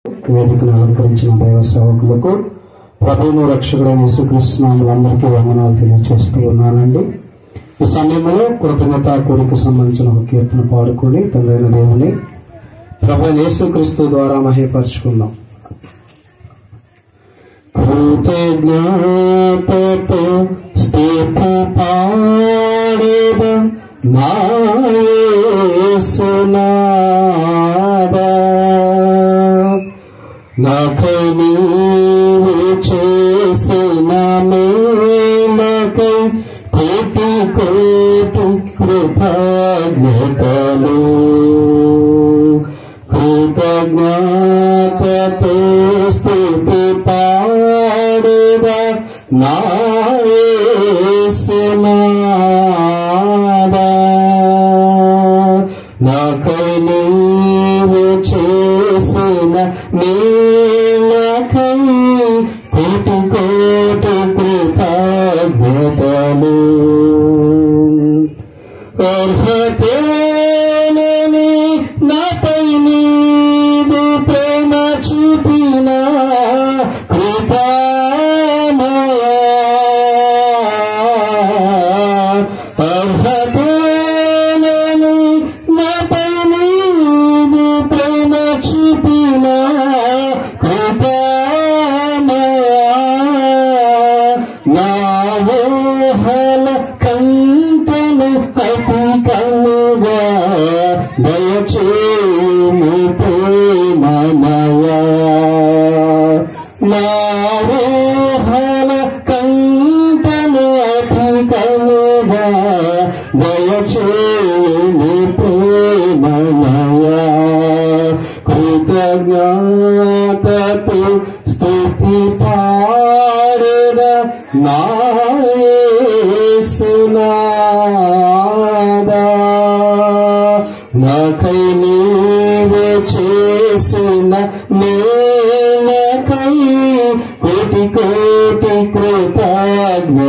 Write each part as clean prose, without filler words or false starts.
వేదికను అలంకరించిన దైవ సేవకులకు ప్రభువును రక్షకుడైన యేసుక్రీస్తు నామములో అందరికీ వందనాలు తెలియజేస్తూ ఉన్నానండి. ఈ సమయంలో కృతజ్ఞతా కోరిక సంబంధించిన ఒక కీర్తన పాడుకొని తండ్రైన దేవుని ప్రభువైన యేసుక్రీస్తు ద్వారా మహిమపరచుకుందాం. కృతజ్ఞతతో స్తుతి పాడెదం నా యేసునాథా, నాకై నీవు చేసిన మేలకై కోటి కోటి కృతజ్ఞతలు. కృతజ్ఞతతో స్తుతి పాడెదా నా యేసునాథా, నాకై నీవు చేసిన మేలకై కోటి కోటి కృతజ్ఞతలు. అర్హతేలేని నాపై నీవు ప్రేమ చూపిన కృపామయా, అర్హతేలేని నాపై నీవు ప్రేమ చూపిన కృపామయా, నా ఊహల కంటెను అధికముగా దయచేయుము ప్రేమమయా, నా ఊహల కంటెను అధికముగా దయచేయుము ప్రేమమయా. కృతజ్ఞతతో స్తుతి పాడెదా నా యేసునాథా, నాకై నీవు చేసిన మేలకై కోటి కోటి కృతజ్ఞతలు.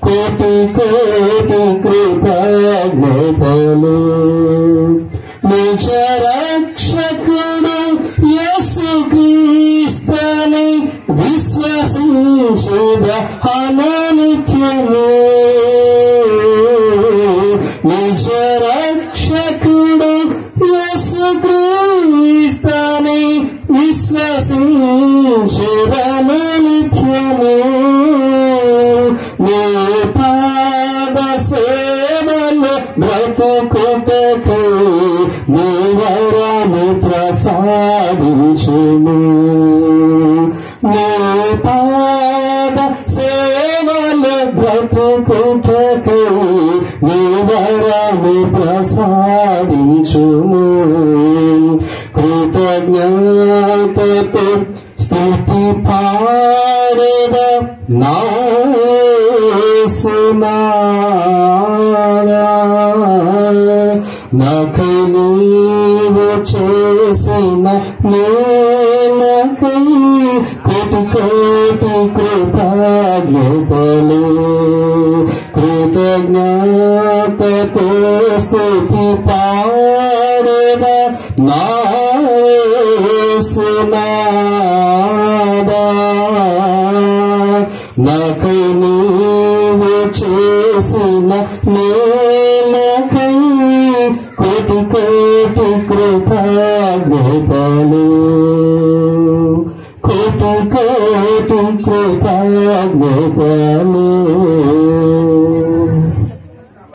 కోటి కోటి కృతజ్ఞతలు. నిజ రక్షకుడు యేసుక్రీస్తుని విశ్వసించుద అనునిత్యము. నిజ రక్షకుడు యేసుక్రీస్తుని విశ్వసించుద అనునిత్యము. నీ పాద సేవలు బ్రతుకుటకు నీ వరము ప్రసాదించుము. నీ పాద సేవలు బ్రతుకుటకు నీ వరము ప్రసాదించుము. కృతజ్ఞతతో స్తుతి పాడెదా నా యేసునాథా, నాకై నీవు చేసిన మేలకై కోటి కోటి కృతజ్ఞతలు. కృతజ్ఞతతో స్తుతి పాడెదా నా యేసునాథా, నాకై నీవు చేసిన మేలకై కోటి కోటి కృతజ్ఞతలు. కోటి కోటి కృతజ్ఞతలు.